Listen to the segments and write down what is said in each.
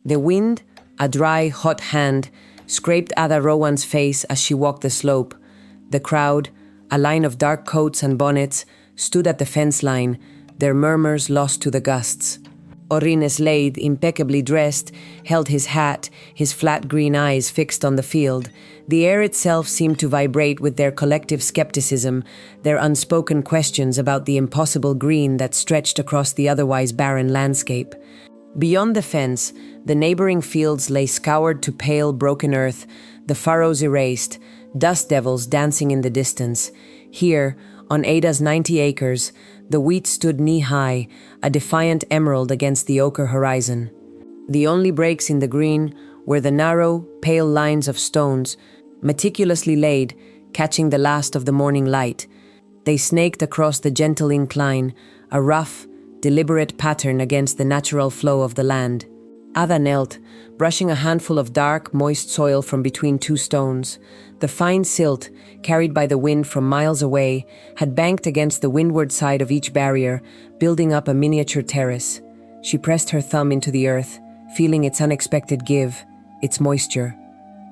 The wind, a dry, hot hand, scraped Ada Rowan's face as she walked the slope. The crowd, a line of dark coats and bonnets, stood at the fence line, their murmurs lost to the gusts. Slade, impeccably dressed, held his hat, his flat green eyes fixed on the field. The air itself seemed to vibrate with their collective skepticism, their unspoken questions about the impossible green that stretched across the otherwise barren landscape. Beyond the fence, the neighboring fields lay scoured to pale, broken earth, the furrows erased, dust devils dancing in the distance. Here, on Ada's 90 acres, the wheat stood knee-high, a defiant emerald against the ochre horizon. The only breaks in the green were the narrow, pale lines of stones, meticulously laid, catching the last of the morning light. They snaked across the gentle incline, a rough, deliberate pattern against the natural flow of the land. Ada knelt, brushing a handful of dark, moist soil from between two stones. The fine silt, carried by the wind from miles away, had banked against the windward side of each barrier, building up a miniature terrace. She pressed her thumb into the earth, feeling its unexpected give, its moisture.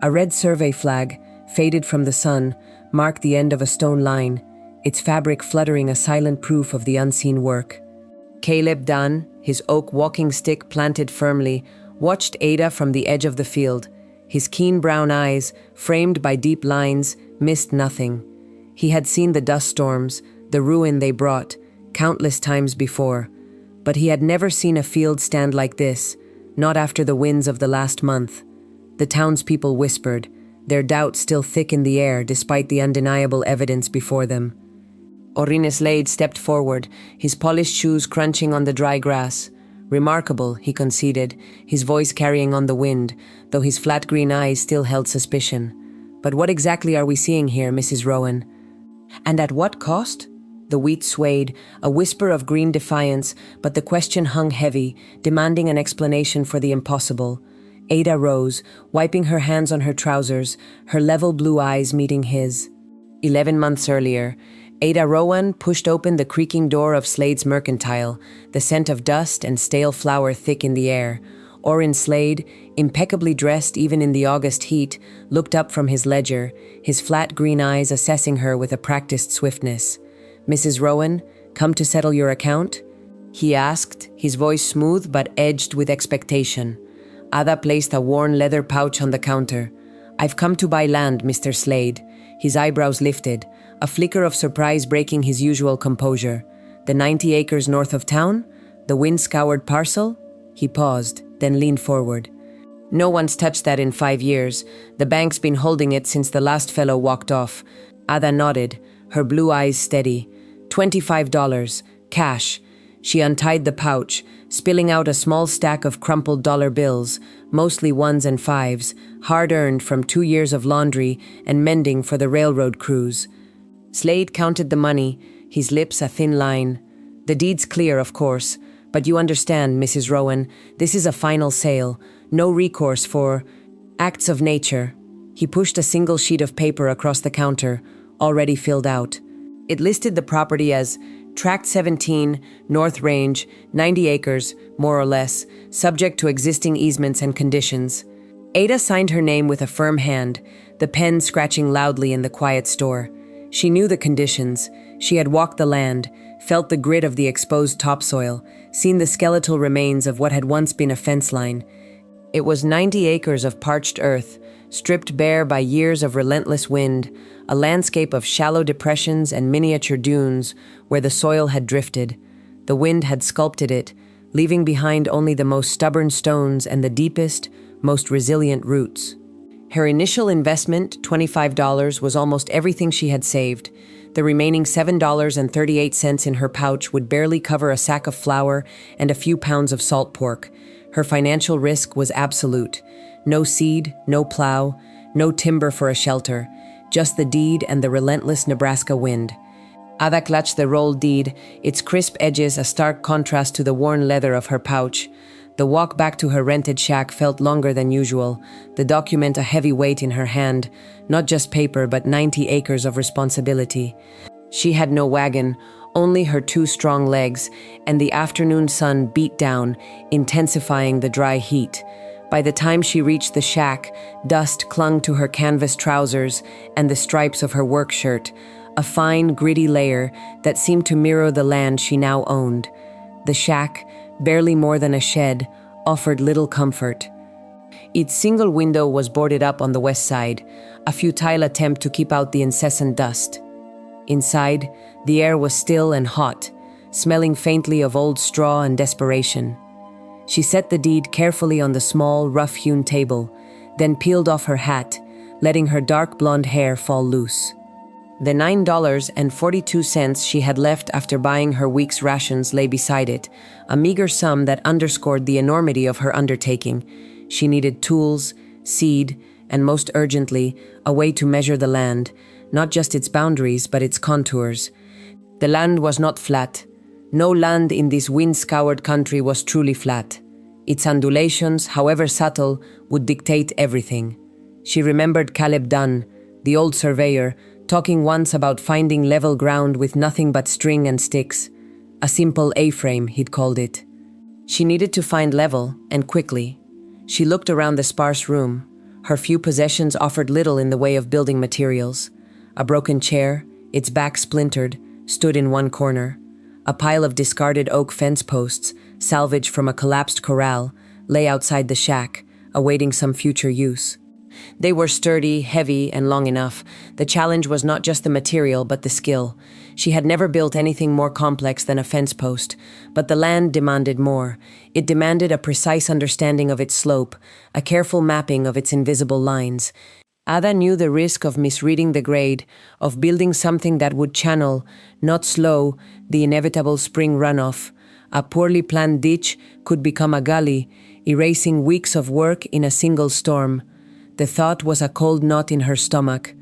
A red survey flag, faded from the sun, marked the end of a stone line, its fabric fluttering a silent proof of the unseen work. Caleb Dunn, his oak walking stick planted firmly, watched Ada from the edge of the field. His keen brown eyes, framed by deep lines, missed nothing. He had seen the dust storms, the ruin they brought, countless times before. But he had never seen a field stand like this, not after the winds of the last month. The townspeople whispered, their doubt still thick in the air despite the undeniable evidence before them. Slade stepped forward, his polished shoes crunching on the dry grass. Remarkable, he conceded, his voice carrying on the wind, though his flat green eyes still held suspicion. But what exactly are we seeing here, Mrs. Rowan? And at what cost? The wheat swayed, a whisper of green defiance, but the question hung heavy, demanding an explanation for the impossible. Ada rose, wiping her hands on her trousers, her level blue eyes meeting his. 11 months earlier, Ada Rowan pushed open the creaking door of Slade's mercantile, the scent of dust and stale flour thick in the air. Slade, impeccably dressed even in the August heat, looked up from his ledger, his flat green eyes assessing her with a practiced swiftness. "Mrs. Rowan, come to settle your account?" he asked, his voice smooth but edged with expectation. Ada placed a worn leather pouch on the counter. "I've come to buy land, Mr. Slade." His eyebrows lifted, a flicker of surprise breaking his usual composure. "The 90 acres north of town? The Wind-Scoured parcel?" He paused, then leaned forward. "No one's touched that in 5 years. The bank's been holding it since the last fellow walked off." Ada nodded, her blue eyes steady. $25, cash. She untied the pouch, spilling out a small stack of crumpled dollar bills, mostly ones and fives, hard-earned from 2 years of laundry and mending for the railroad crews. Slade counted the money, his lips a thin line. "The deed's clear, of course, but you understand, Mrs. Rowan, this is a final sale, no recourse for acts of nature." He pushed a single sheet of paper across the counter, already filled out. It listed the property as Tract 17, North Range, 90 acres, more or less, subject to existing easements and conditions. Ada signed her name with a firm hand, the pen scratching loudly in the quiet store. She knew the conditions. She had walked the land, felt the grit of the exposed topsoil, seen the skeletal remains of what had once been a fence line. It was 90 acres of parched earth, stripped bare by years of relentless wind, a landscape of shallow depressions and miniature dunes where the soil had drifted. The wind had sculpted it, leaving behind only the most stubborn stones and the deepest, most resilient roots. Her initial investment, $25, was almost everything she had saved. The remaining $7.38 in her pouch would barely cover a sack of flour and a few pounds of salt pork. Her financial risk was absolute. No seed, no plow, no timber for a shelter, just the deed and the relentless Nebraska wind. Ada clutched the rolled deed, its crisp edges a stark contrast to the worn leather of her pouch. The walk back to her rented shack felt longer than usual, the document a heavy weight in her hand, not just paper but 90 acres of responsibility. She had no wagon, only her 2 strong legs, and the afternoon sun beat down, intensifying the dry heat. By the time she reached the shack, dust clung to her canvas trousers and the stripes of her work shirt, a fine, gritty layer that seemed to mirror the land she now owned. The shack, barely more than a shed, offered little comfort. Its single window was boarded up on the west side, a futile attempt to keep out the incessant dust. Inside, the air was still and hot, smelling faintly of old straw and desperation. She set the deed carefully on the small, rough-hewn table, then peeled off her hat, letting her dark blonde hair fall loose. The $9.42 she had left after buying her week's rations lay beside it, a meager sum that underscored the enormity of her undertaking. She needed tools, seed, and most urgently, a way to measure the land, not just its boundaries, but its contours. The land was not flat. No land in this wind-scoured country was truly flat. Its undulations, however subtle, would dictate everything. She remembered Caleb Dunn, the old surveyor, talking once about finding level ground with nothing but string and sticks. A simple A-frame, he'd called it. She needed to find level, and quickly. She looked around the sparse room. Her few possessions offered little in the way of building materials. A broken chair, its back splintered, stood in one corner. A pile of discarded oak fence posts, salvaged from a collapsed corral, lay outside the shack, awaiting some future use. They were sturdy, heavy, and long enough. The challenge was not just the material, but the skill. She had never built anything more complex than a fence post, but the land demanded more. It demanded a precise understanding of its slope, a careful mapping of its invisible lines. Ada knew the risk of misreading the grade, of building something that would channel, not slow, the inevitable spring runoff. A poorly planned ditch could become a gully, erasing weeks of work in a single storm. The thought was a cold knot in her stomach.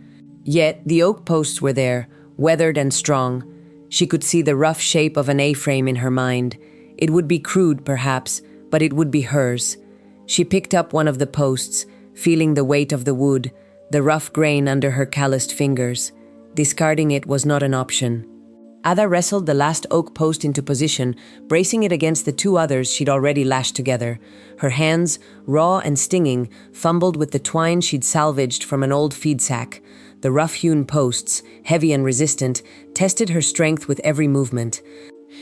Yet the oak posts were there, weathered and strong. She could see the rough shape of an A-frame in her mind. It would be crude, perhaps, but it would be hers. She picked up one of the posts, feeling the weight of the wood, the rough grain under her calloused fingers. Discarding it was not an option. Ada wrestled the last oak post into position, bracing it against the two others she'd already lashed together. Her hands, raw and stinging, fumbled with the twine she'd salvaged from an old feed sack. The rough-hewn posts, heavy and resistant, tested her strength with every movement.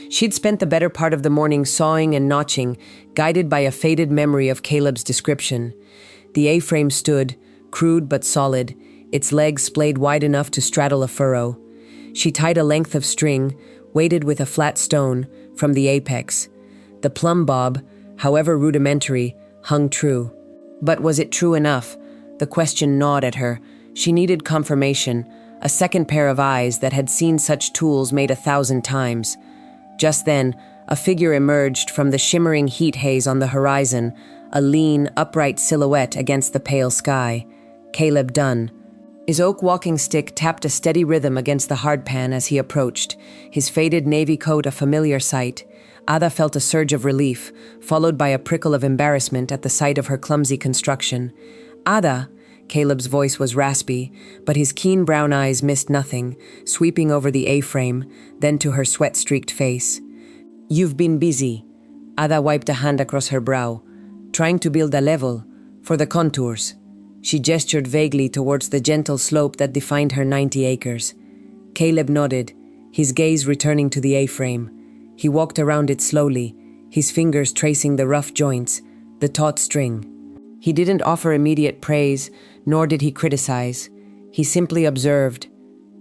She'd spent the better part of the morning sawing and notching, guided by a faded memory of Caleb's description. The A-frame stood, crude but solid, its legs splayed wide enough to straddle a furrow. She tied a length of string, weighted with a flat stone, from the apex. The plumb bob, however rudimentary, hung true. But was it true enough? The question gnawed at her. She needed confirmation, a second pair of eyes that had seen such tools made 1,000 times. Just then, a figure emerged from the shimmering heat haze on the horizon, a lean, upright silhouette against the pale sky. Caleb Dunn. His oak walking stick tapped a steady rhythm against the hardpan as he approached, his faded navy coat a familiar sight. Ada felt a surge of relief, followed by a prickle of embarrassment at the sight of her clumsy construction. "Ada," Caleb's voice was raspy, but his keen brown eyes missed nothing, sweeping over the A-frame, then to her sweat-streaked face. "You've been busy." Ada wiped a hand across her brow. "Trying to build a level, for the contours." She gestured vaguely towards the gentle slope that defined her 90 acres. Caleb nodded, his gaze returning to the A-frame. He walked around it slowly, his fingers tracing the rough joints, the taut string. He didn't offer immediate praise, nor did he criticize. He simply observed.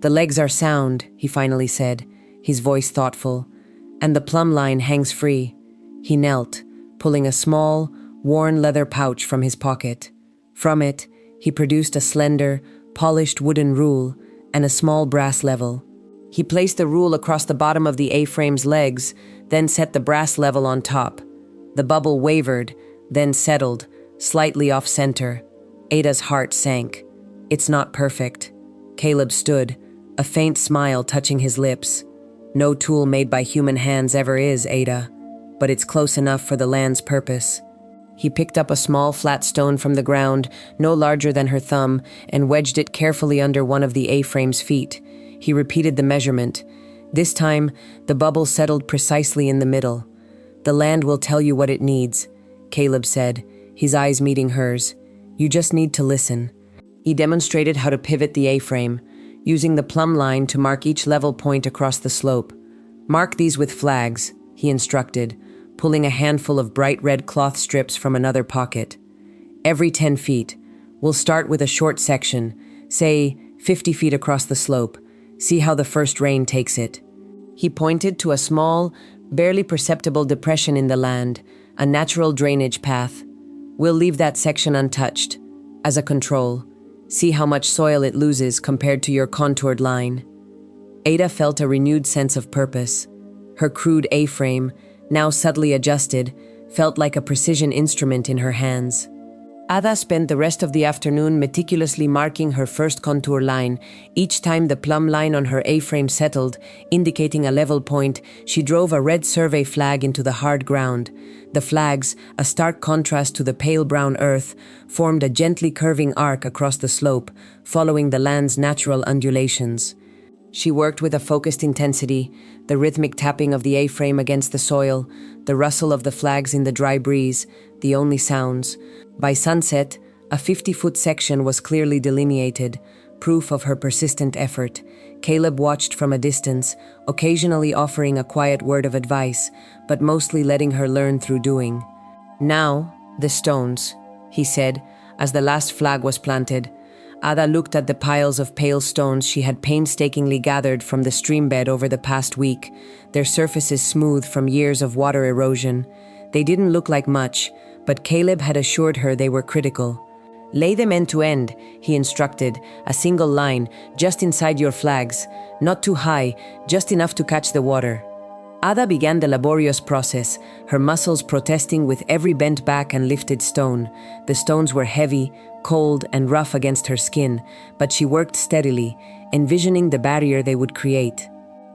"The legs are sound," he finally said, his voice thoughtful, "and the plumb line hangs free." He knelt, pulling a small, worn leather pouch from his pocket. From it, he produced a slender, polished wooden rule and a small brass level. He placed the rule across the bottom of the A-frame's legs, then set the brass level on top. The bubble wavered, then settled, slightly off-center. Ada's heart sank. "It's not perfect." Caleb stood, a faint smile touching his lips. "No tool made by human hands ever is, Ada, but it's close enough for the land's purpose." He picked up a small flat stone from the ground, no larger than her thumb, and wedged it carefully under one of the A-frame's feet. He repeated the measurement. This time, the bubble settled precisely in the middle. "The land will tell you what it needs," Caleb said, his eyes meeting hers. "You just need to listen." He demonstrated how to pivot the A-frame, using the plumb line to mark each level point across the slope. "Mark these with flags," he instructed, pulling a handful of bright red cloth strips from another pocket. "Every 10 feet. We'll start with a short section, say 50 feet across the slope. See how the first rain takes it." He pointed to a small, barely perceptible depression in the land, a natural drainage path. "We'll leave that section untouched, as a control. See how much soil it loses compared to your contoured line." Ada felt a renewed sense of purpose. Her crude A-frame, now subtly adjusted, felt like a precision instrument in her hands. Ada spent the rest of the afternoon meticulously marking her first contour line. Each time the plumb line on her A-frame settled, indicating a level point, she drove a red survey flag into the hard ground. The flags, a stark contrast to the pale brown earth, formed a gently curving arc across the slope, following the land's natural undulations. She worked with a focused intensity, the rhythmic tapping of the A-frame against the soil, the rustle of the flags in the dry breeze, the only sounds. By sunset, a 50-foot section was clearly delineated, proof of her persistent effort. Caleb watched from a distance, occasionally offering a quiet word of advice, but mostly letting her learn through doing. "Now, the stones," he said, as the last flag was planted. Ada looked at the piles of pale stones she had painstakingly gathered from the streambed over the past week, their surfaces smooth from years of water erosion. They didn't look like much, but Caleb had assured her they were critical. "Lay them end to end," he instructed, "a single line, just inside your flags. Not too high, just enough to catch the water." Ada began the laborious process, her muscles protesting with every bent back and lifted stone. The stones were heavy, cold, and rough against her skin, but she worked steadily, envisioning the barrier they would create.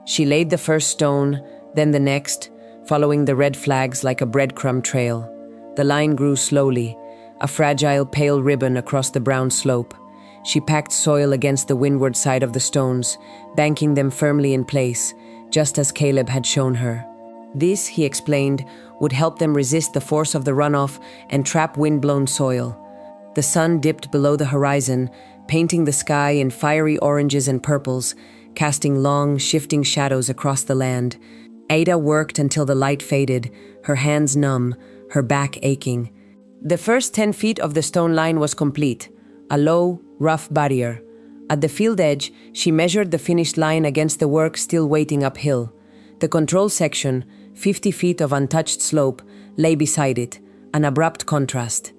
She laid the first stone, then the next, following the red flags like a breadcrumb trail. The line grew slowly, a fragile pale ribbon across the brown slope. She packed soil against the windward side of the stones, banking them firmly in place, just as Caleb had shown her. This, he explained, would help them resist the force of the runoff and trap wind-blown soil. The sun dipped below the horizon, painting the sky in fiery oranges and purples, casting long, shifting shadows across the land. Ada worked until the light faded, her hands numb, her back aching. The first 10 feet of the stone line was complete, a low, rough barrier. At the field edge, she measured the finished line against the work still waiting uphill. The control section, 50 feet of untouched slope, lay beside it, an abrupt contrast.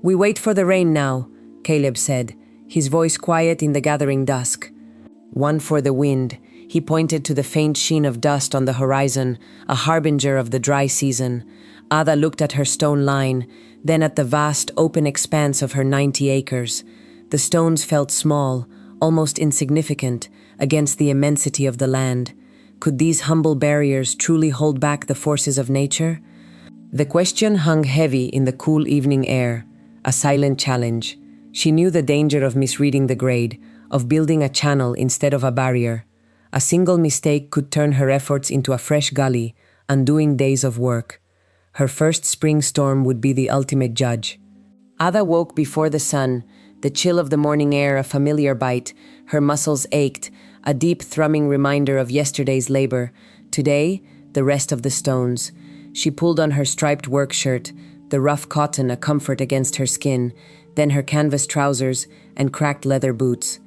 "We wait for the rain now," Caleb said, his voice quiet in the gathering dusk. "One for the wind," he pointed to the faint sheen of dust on the horizon, a harbinger of the dry season. Ada looked at her stone line, then at the vast, open expanse of her 90 acres. The stones felt small, almost insignificant, against the immensity of the land. Could these humble barriers truly hold back the forces of nature? The question hung heavy in the cool evening air, a silent challenge. She knew the danger of misreading the grade, of building a channel instead of a barrier. A single mistake could turn her efforts into a fresh gully, undoing days of work. Her first spring storm would be the ultimate judge. Ada woke before the sun, the chill of the morning air a familiar bite. Her muscles ached, a deep thrumming reminder of yesterday's labor. Today, the rest of the stones. She pulled on her striped work shirt, the rough cotton a comfort against her skin, then her canvas trousers and cracked leather boots.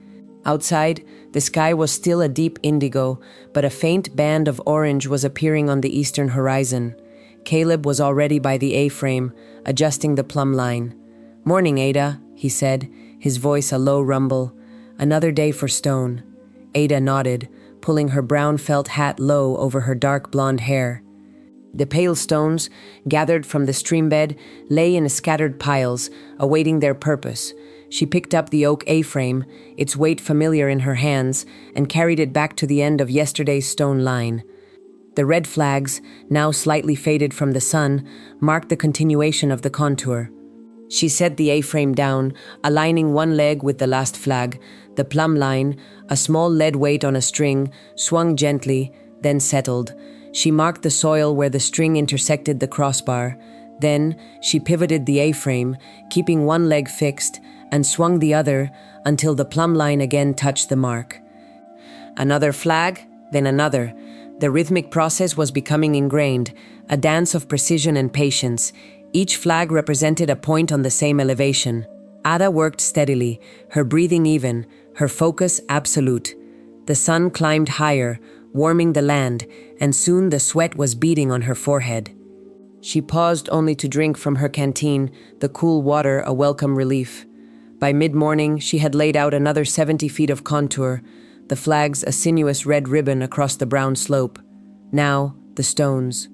Outside, the sky was still a deep indigo, but a faint band of orange was appearing on the eastern horizon. Caleb was already by the A-frame, adjusting the plumb line. "Morning, Ada," he said, his voice a low rumble. "Another day for stone." Ada nodded, pulling her brown felt hat low over her dark blonde hair. The pale stones, gathered from the streambed, lay in scattered piles, awaiting their purpose. She picked up the oak A-frame, its weight familiar in her hands, and carried it back to the end of yesterday's stone line. The red flags, now slightly faded from the sun, marked the continuation of the contour. She set the A-frame down, aligning one leg with the last flag. The plumb line, a small lead weight on a string, swung gently, then settled. She marked the soil where the string intersected the crossbar. Then she pivoted the A-frame, keeping one leg fixed, and swung the other until the plumb line again touched the mark. Another flag, then another. The rhythmic process was becoming ingrained, a dance of precision and patience. Each flag represented a point on the same elevation. Ada worked steadily, her breathing even, her focus absolute. The sun climbed higher, warming the land, and soon the sweat was beading on her forehead. She paused only to drink from her canteen, the cool water a welcome relief. By mid-morning, she had laid out another 70 feet of contour, the flags a sinuous red ribbon across the brown slope. Now, the stones.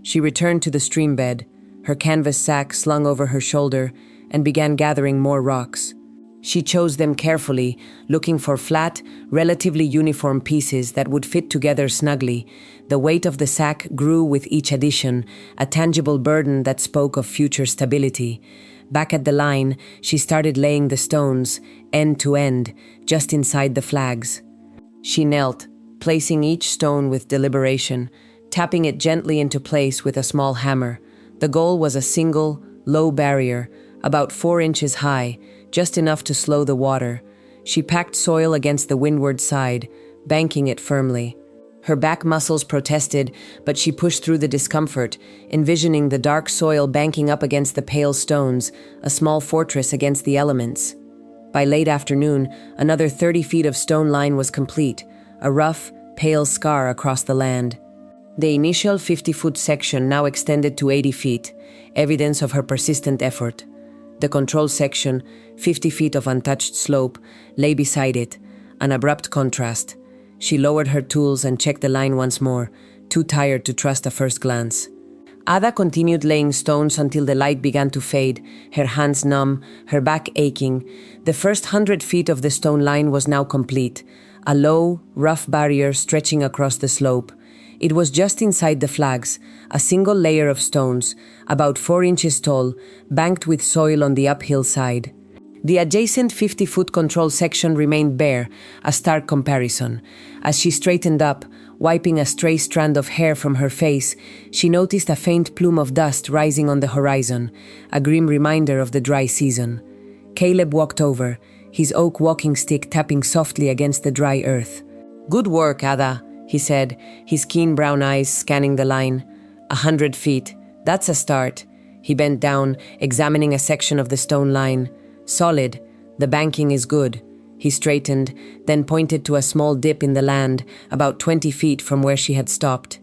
She returned to the stream bed, her canvas sack slung over her shoulder, and began gathering more rocks. She chose them carefully, looking for flat, relatively uniform pieces that would fit together snugly. The weight of the sack grew with each addition, a tangible burden that spoke of future stability. Back at the line, she started laying the stones, end to end, just inside the flags. She knelt, placing each stone with deliberation, tapping it gently into place with a small hammer. The goal was a single, low barrier, about 4 inches high, just enough to slow the water. She packed soil against the windward side, banking it firmly. Her back muscles protested, but she pushed through the discomfort, envisioning the dark soil banking up against the pale stones, a small fortress against the elements. By late afternoon, another 30 feet of stone line was complete, a rough, pale scar across the land. The initial 50-foot section now extended to 80 feet, evidence of her persistent effort. The control section, 50 feet of untouched slope, lay beside it, an abrupt contrast. She lowered her tools and checked the line once more, too tired to trust a first glance. Ada continued laying stones until the light began to fade, her hands numb, her back aching. The first 100 feet of the stone line was now complete, a low, rough barrier stretching across the slope. It was just inside the flags, a single layer of stones, about 4 inches tall, banked with soil on the uphill side. The adjacent 50-foot control section remained bare, a stark comparison. As she straightened up, wiping a stray strand of hair from her face, she noticed a faint plume of dust rising on the horizon, a grim reminder of the dry season. Caleb walked over, his oak walking stick tapping softly against the dry earth. "Good work, Ada," he said, his keen brown eyes scanning the line. 100 feet. That's a start. He bent down, examining a section of the stone line. Solid. The banking is good. He straightened, then pointed to a small dip in the land, about 20 feet from where she had stopped.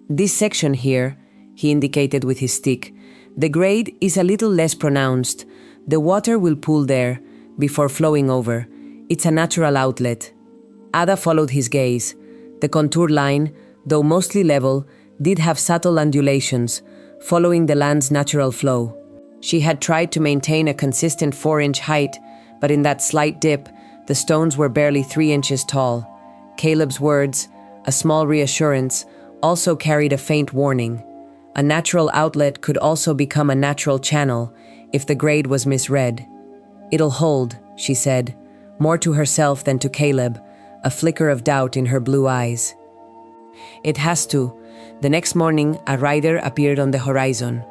"This section here," he indicated with his stick, "the grade is a little less pronounced. The water will pool there, before flowing over. It's a natural outlet." Ada followed his gaze. The contour line, though mostly level, did have subtle undulations, following the land's natural flow. She had tried to maintain a consistent 4-inch height, but in that slight dip, the stones were barely 3 inches tall. Caleb's words, a small reassurance, also carried a faint warning. A natural outlet could also become a natural channel if the grade was misread. "It'll hold," she said, more to herself than to Caleb, a flicker of doubt in her blue eyes. "It has to." The next morning, a rider appeared on the horizon.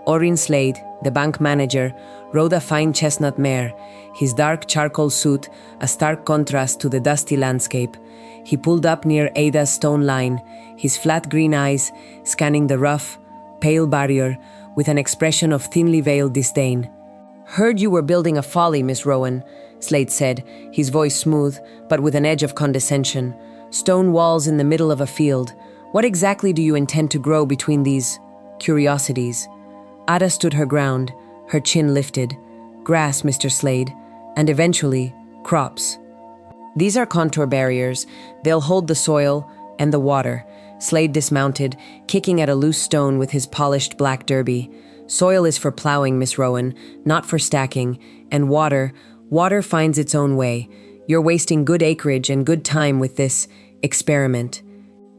Orin Slade, the bank manager, rode a fine chestnut mare, his dark charcoal suit a stark contrast to the dusty landscape. He pulled up near Ada's stone line, his flat green eyes scanning the rough, pale barrier with an expression of thinly veiled disdain. "Heard you were building a folly, Miss Rowan," Slade said, his voice smooth, but with an edge of condescension. "Stone walls in the middle of a field. What exactly do you intend to grow between these curiosities?" Ada stood her ground, her chin lifted. "Grass, Mr. Slade, and eventually, crops. These are contour barriers. They'll hold the soil and the water." Slade dismounted, kicking at a loose stone with his polished black derby. "Soil is for plowing, Miss Rowan, not for stacking, and water finds its own way. You're wasting good acreage and good time with this experiment."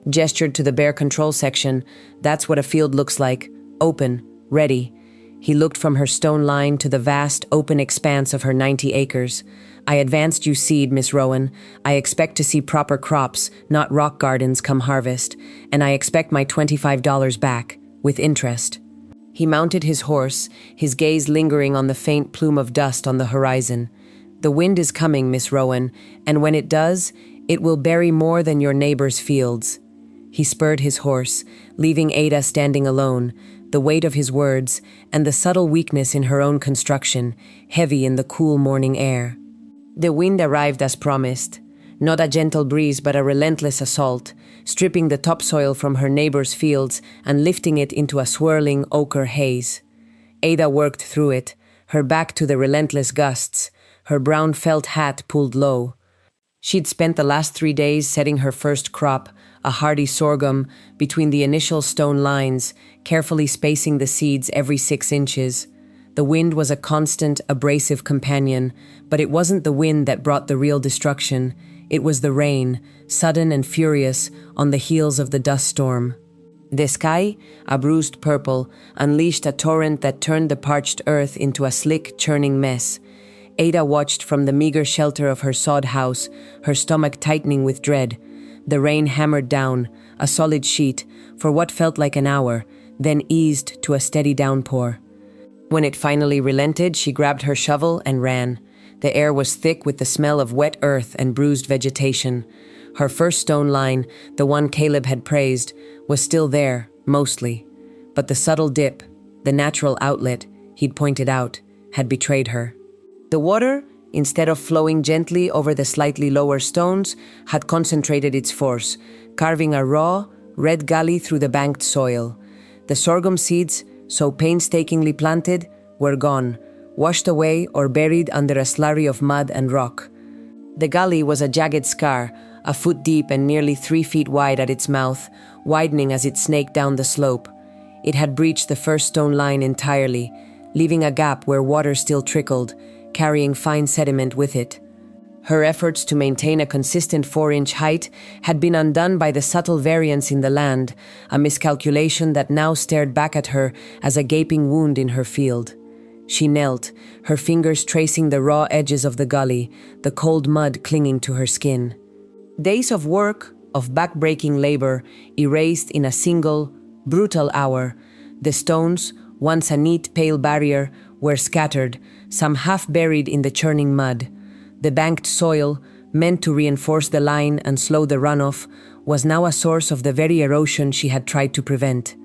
Gestured to the bare control section. "That's what a field looks like. Open, ready." He looked from her stone line to the vast, open expanse of her 90 acres. "I advanced you seed, Miss Rowan. I expect to see proper crops, not rock gardens come harvest. And I expect my $25 back, with interest." He mounted his horse, his gaze lingering on the faint plume of dust on the horizon. "The wind is coming, Miss Rowan, and when it does, it will bury more than your neighbor's fields." He spurred his horse, leaving Ada standing alone, the weight of his words and the subtle weakness in her own construction, heavy in the cool morning air. The wind arrived as promised. Not a gentle breeze, but a relentless assault, stripping the topsoil from her neighbor's fields and lifting it into a swirling ochre haze. Ada worked through it, her back to the relentless gusts, her brown felt hat pulled low. She'd spent the last 3 days setting her first crop, a hardy sorghum, between the initial stone lines, carefully spacing the seeds every 6 inches. The wind was a constant, abrasive companion, but it wasn't the wind that brought the real destruction. It was the rain, sudden and furious, on the heels of the dust storm. The sky, a bruised purple, unleashed a torrent that turned the parched earth into a slick, churning mess. Ada watched from the meager shelter of her sod house, her stomach tightening with dread. The rain hammered down, a solid sheet, for what felt like an hour, then eased to a steady downpour. When it finally relented, she grabbed her shovel and ran. The air was thick with the smell of wet earth and bruised vegetation. Her first stone line, the one Caleb had praised, was still there, mostly. But the subtle dip, the natural outlet he'd pointed out, had betrayed her. The water, instead of flowing gently over the slightly lower stones, had concentrated its force, carving a raw, red gully through the banked soil. The sorghum seeds, so painstakingly planted, were gone, washed away or buried under a slurry of mud and rock. The gully was a jagged scar, a foot deep and nearly 3 feet wide at its mouth, widening as it snaked down the slope. It had breached the first stone line entirely, leaving a gap where water still trickled, carrying fine sediment with it. Her efforts to maintain a consistent 4-inch height had been undone by the subtle variance in the land, a miscalculation that now stared back at her as a gaping wound in her field. She knelt, her fingers tracing the raw edges of the gully, the cold mud clinging to her skin. Days of work, of back-breaking labor, erased in a single, brutal hour. The stones, once a neat, pale barrier, were scattered, some half-buried in the churning mud. The banked soil, meant to reinforce the line and slow the runoff, was now a source of the very erosion she had tried to prevent.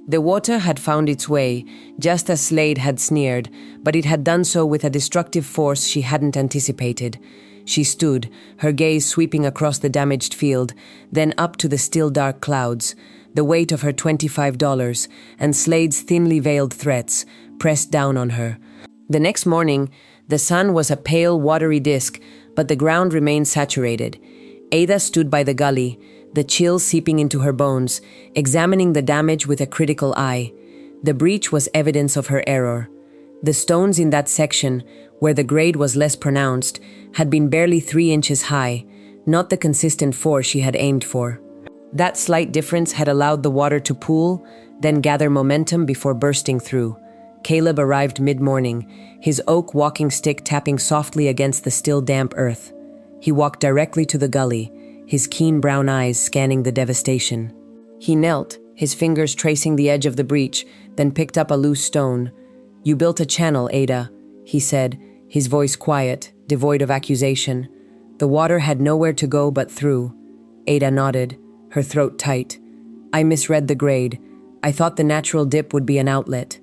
The water had found its way, just as Slade had sneered, but it had done so with a destructive force she hadn't anticipated. She stood, her gaze sweeping across the damaged field, then up to the still dark clouds, the weight of her $25, and Slade's thinly veiled threats, pressed down on her. The next morning, the sun was a pale, watery disk, but the ground remained saturated. Ada stood by the gully, the chill seeping into her bones, examining the damage with a critical eye. The breach was evidence of her error. The stones in that section, where the grade was less pronounced, had been barely 3 inches high, not the consistent 4 she had aimed for. That slight difference had allowed the water to pool, then gather momentum before bursting through. Caleb arrived mid-morning, his oak walking stick tapping softly against the still damp earth. He walked directly to the gully, his keen brown eyes scanning the devastation. He knelt, his fingers tracing the edge of the breach, then picked up a loose stone. "You built a channel, Ada," he said, his voice quiet, devoid of accusation. "The water had nowhere to go but through." Ada nodded, her throat tight. "I misread the grade. I thought the natural dip would be an outlet."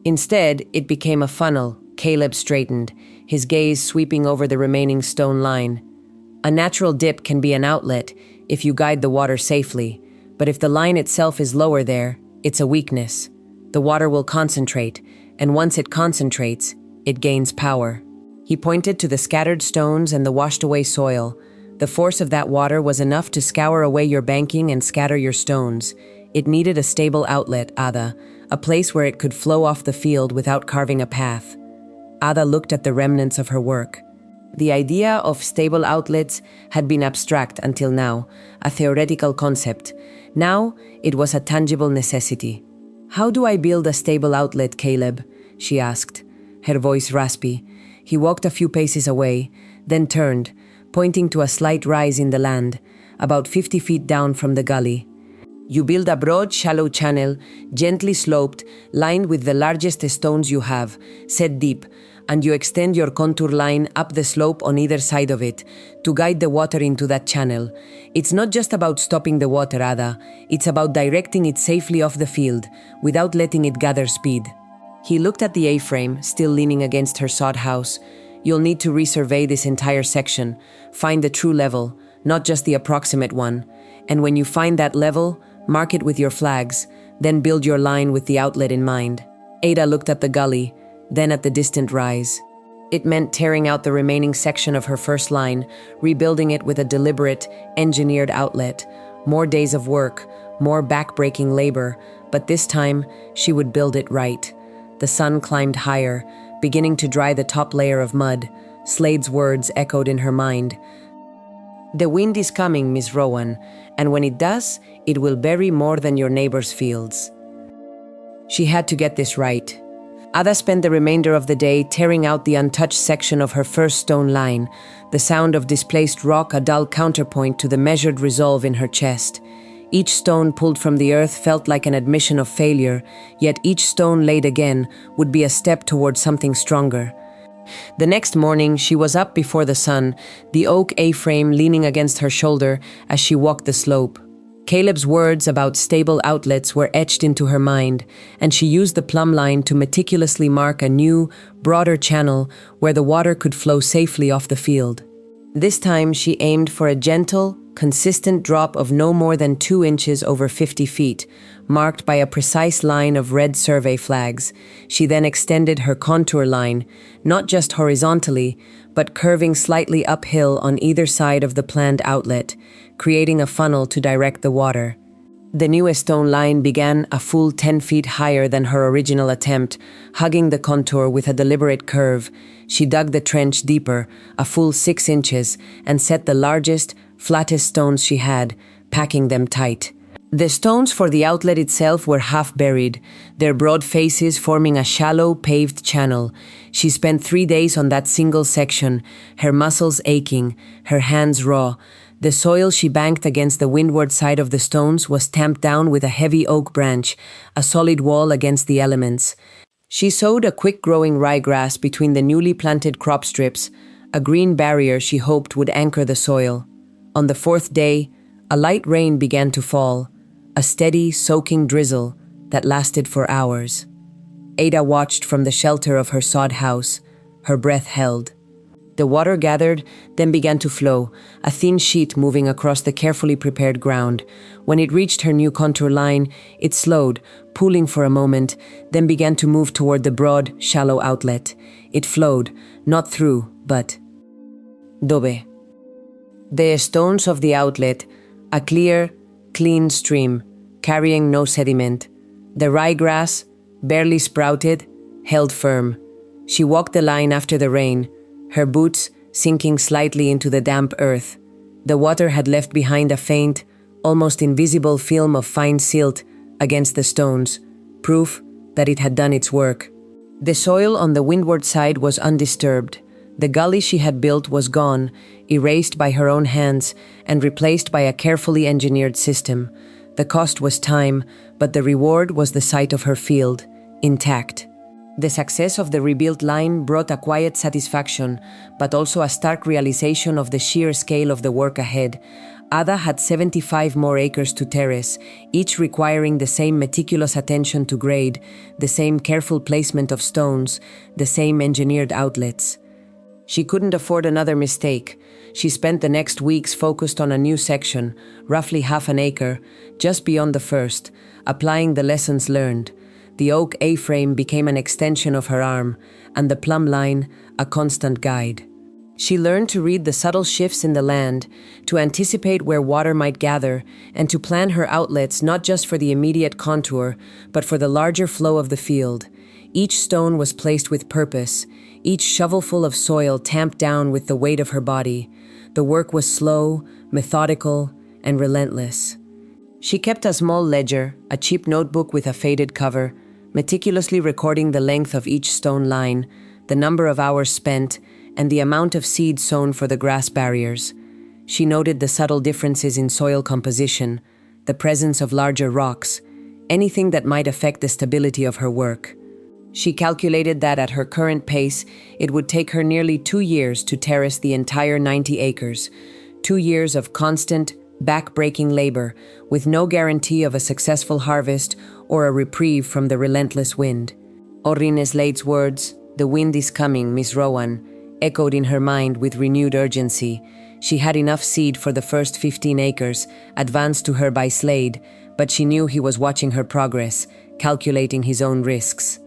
Instead, it became a funnel. Caleb straightened, his gaze sweeping over the remaining stone line. "A natural dip can be an outlet if you guide the water safely, but if the line itself is lower there, it's a weakness. The water will concentrate, and once it concentrates, it gains power." He pointed to the scattered stones and the washed-away soil. The force of that water was enough to scour away your banking and scatter your stones. It needed a stable outlet, Ada, a place where it could flow off the field without carving a path. Ada looked at the remnants of her work. The idea of stable outlets had been abstract until now, a theoretical concept. Now, it was a tangible necessity. "How do I build a stable outlet, Caleb?" she asked, her voice raspy. He walked a few paces away, then turned, pointing to a slight rise in the land, about 50 feet down from the gully. You build a broad, shallow channel, gently sloped, lined with the largest stones you have, set deep, and you extend your contour line up the slope on either side of it to guide the water into that channel. It's not just about stopping the water, Ada. It's about directing it safely off the field, without letting it gather speed. He looked at the A-frame, still leaning against her sod house. You'll need to resurvey this entire section, find the true level, not just the approximate one. And when you find that level, mark it with your flags, then build your line with the outlet in mind. Ada looked at the gully, then at the distant rise. It meant tearing out the remaining section of her first line, rebuilding it with a deliberate, engineered outlet. More days of work, more back-breaking labor, but this time she would build it right. The sun climbed higher, beginning to dry the top layer of mud. Slade's words echoed in her mind. "The wind is coming, Miss Rowan, and when it does, it will bury more than your neighbor's fields." She had to get this right. Ada spent the remainder of the day tearing out the untouched section of her first stone line, the sound of displaced rock a dull counterpoint to the measured resolve in her chest. Each stone pulled from the earth felt like an admission of failure, yet each stone laid again would be a step towards something stronger. The next morning, she was up before the sun, the oak A-frame leaning against her shoulder as she walked the slope. Caleb's words about stable outlets were etched into her mind, and she used the plumb line to meticulously mark a new, broader channel where the water could flow safely off the field. This time, she aimed for a gentle, consistent drop of no more than 2 inches over 50 feet, marked by a precise line of red survey flags. She then extended her contour line, not just horizontally, but curving slightly uphill on either side of the planned outlet, creating a funnel to direct the water. The newest stone line began a full 10 feet higher than her original attempt, hugging the contour with a deliberate curve. She dug the trench deeper, a full 6 inches, and set the largest, flattest stones she had, packing them tight. The stones for the outlet itself were half buried, their broad faces forming a shallow, paved channel. She spent 3 days on that single section, her muscles aching, her hands raw. The soil she banked against the windward side of the stones was tamped down with a heavy oak branch, a solid wall against the elements. She sowed a quick-growing ryegrass between the newly planted crop strips, a green barrier she hoped would anchor the soil. On the 4th day, a light rain began to fall, a steady, soaking drizzle that lasted for hours. Ada watched from the shelter of her sod house, her breath held. The water gathered, then began to flow, a thin sheet moving across the carefully prepared ground. When it reached her new contour line, it slowed, pooling for a moment, then began to move toward the broad, shallow outlet. It flowed, not through, but dove. The stones of the outlet, a clear, clean stream, carrying no sediment. The ryegrass, barely sprouted, held firm. She walked the line after the rain, her boots sinking slightly into the damp earth. The water had left behind a faint, almost invisible film of fine silt against the stones, proof that it had done its work. The soil on the windward side was undisturbed. The gully she had built was gone, erased by her own hands and replaced by a carefully engineered system. The cost was time, but the reward was the sight of her field, intact. The success of the rebuilt line brought a quiet satisfaction, but also a stark realization of the sheer scale of the work ahead. Ada had 75 more acres to terrace, each requiring the same meticulous attention to grade, the same careful placement of stones, the same engineered outlets. She couldn't afford another mistake. She spent the next weeks focused on a new section, roughly half an acre, just beyond the first, applying the lessons learned. The oak A-frame became an extension of her arm, and the plumb line a constant guide. She learned to read the subtle shifts in the land, to anticipate where water might gather, and to plan her outlets not just for the immediate contour, but for the larger flow of the field. Each stone was placed with purpose, each shovelful of soil tamped down with the weight of her body. The work was slow, methodical, and relentless. She kept a small ledger, a cheap notebook with a faded cover, meticulously recording the length of each stone line, the number of hours spent, and the amount of seed sown for the grass barriers. She noted the subtle differences in soil composition, the presence of larger rocks, anything that might affect the stability of her work. She calculated that at her current pace, it would take her nearly 2 years to terrace the entire 90 acres, 2 years of constant, back-breaking labor, with no guarantee of a successful harvest or a reprieve from the relentless wind. Orrin Slade's words, "The wind is coming, Miss Rowan," echoed in her mind with renewed urgency. She had enough seed for the first 15 acres, advanced to her by Slade, but she knew he was watching her progress, calculating his own risks.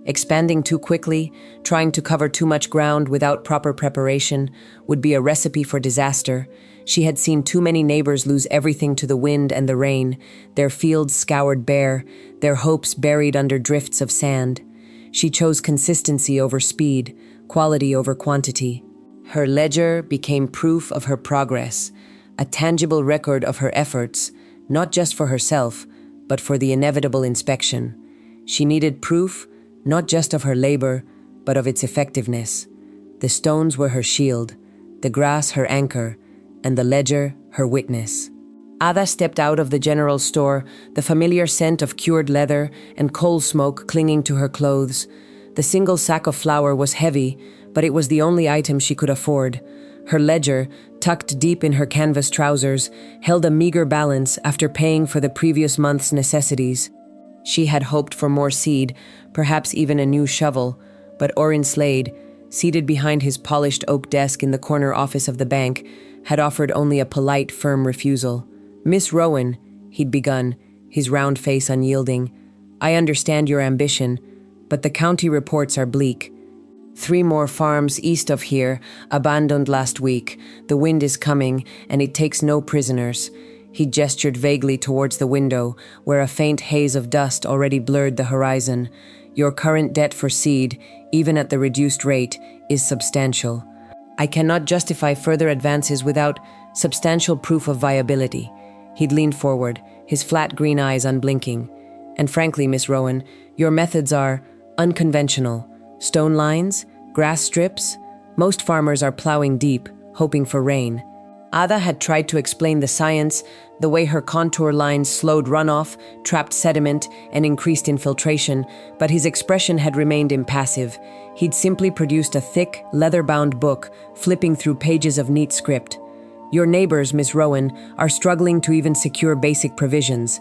Expanding too quickly, trying to cover too much ground without proper preparation, would be a recipe for disaster. She had seen too many neighbors lose everything to the wind and the rain, their fields scoured bare, their hopes buried under drifts of sand. She chose consistency over speed, quality over quantity. Her ledger became proof of her progress, a tangible record of her efforts, not just for herself, but for the inevitable inspection. She needed proof, not just of her labor, but of its effectiveness. The stones were her shield, the grass her anchor, and the ledger her witness. Ada stepped out of the general store, the familiar scent of cured leather and coal smoke clinging to her clothes. The single sack of flour was heavy, but it was the only item she could afford. Her ledger, tucked deep in her canvas trousers, held a meager balance after paying for the previous month's necessities. She had hoped for more seed, perhaps even a new shovel, but Orrin Slade, seated behind his polished oak desk in the corner office of the bank, had offered only a polite, firm refusal. "Miss Rowan," he'd begun, his round face unyielding, "I understand your ambition, but the county reports are bleak. 3 more farms east of here, abandoned last week. The wind is coming, and it takes no prisoners." He gestured vaguely towards the window, where a faint haze of dust already blurred the horizon. "Your current debt for seed, even at the reduced rate, is substantial. I cannot justify further advances without substantial proof of viability." He'd leaned forward, his flat green eyes unblinking. "And frankly, Miss Rowan, your methods are unconventional. Stone lines, grass strips. Most farmers are plowing deep, hoping for rain." Ada had tried to explain the science, the way her contour lines slowed runoff, trapped sediment, and increased infiltration, but his expression had remained impassive. He'd simply produced a thick, leather-bound book, flipping through pages of neat script. "Your neighbors, Miss Rowan, are struggling to even secure basic provisions.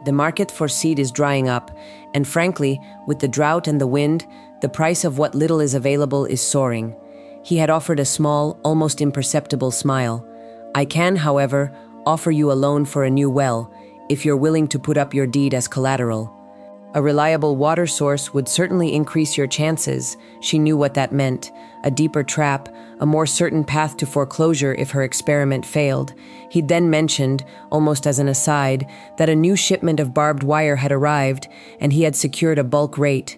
The market for seed is drying up, and frankly, with the drought and the wind, the price of what little is available is soaring." He had offered a small, almost imperceptible smile. "I can, however, offer you a loan for a new well, if you're willing to put up your deed as collateral. A reliable water source would certainly increase your chances." She knew what that meant. A deeper trap, a more certain path to foreclosure if her experiment failed. He'd then mentioned, almost as an aside, that a new shipment of barbed wire had arrived, and he had secured a bulk rate.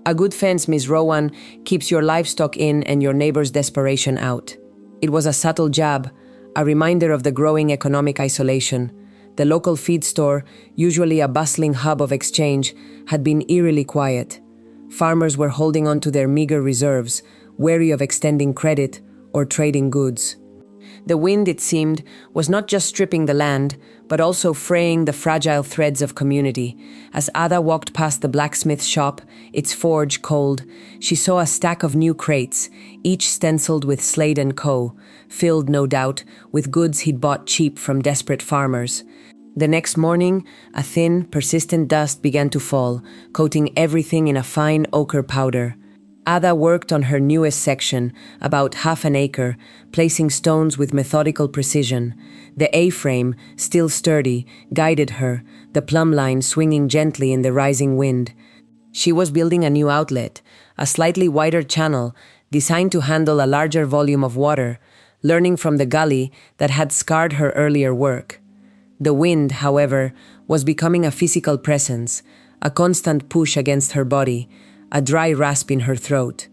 "A good fence, Miss Rowan, keeps your livestock in and your neighbor's desperation out." It was a subtle jab, a reminder of the growing economic isolation. The local feed store, usually a bustling hub of exchange, had been eerily quiet. Farmers were holding on to their meager reserves, wary of extending credit or trading goods. The wind, it seemed, was not just stripping the land, but also fraying the fragile threads of community. As Ada walked past the blacksmith shop, its forge cold, she saw a stack of new crates, each stenciled with Slade & Co., filled, no doubt, with goods he'd bought cheap from desperate farmers. The next morning, a thin, persistent dust began to fall, coating everything in a fine ochre powder. Ada worked on her newest section, about half an acre, placing stones with methodical precision. The A-frame, still sturdy, guided her, the plumb line swinging gently in the rising wind. She was building a new outlet, a slightly wider channel, designed to handle a larger volume of water, learning from the gully that had scarred her earlier work. The wind, however, was becoming a physical presence, a constant push against her body, a dry rasp in her throat.